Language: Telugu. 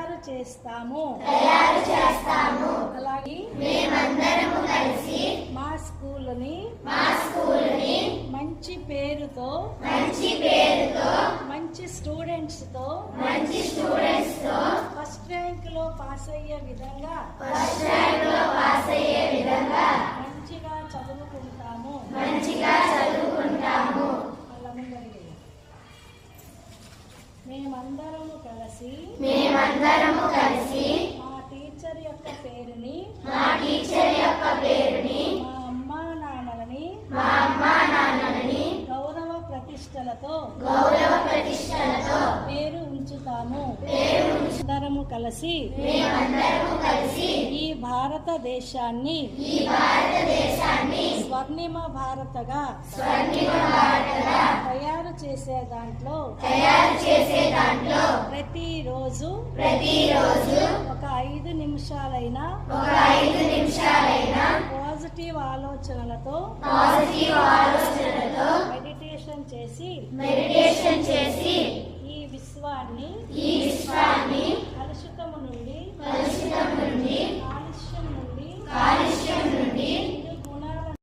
తయారు చేస్తాము. అలాగే మేమందరము కలిసి మా స్కూలుని మంచి పేరుతో మంచి స్టూడెంట్స్ తో ఫస్ట్ ర్యాంక్ లో పాస్ అయ్యే విధంగా మంచిగా చదువుకుంటాము. మేమందరము కలిసి మా టీచర్ యొక్క పేరుని మా అమ్మా నాన్నలని గౌరవ ప్రతిష్టలతో పేరు ఉంచుతాము. అందరము కలిసి ఈ భారతదేశాన్ని స్వర్ణిమ భారతగా తయారు చేసే దాంట్లో ప్రతిరోజు ఒక 5 నిమిషాలైనా పాజిటివ్ ఆలోచనలతో మెడిటేషన్ చేసి ఈ విశ్వాన్ని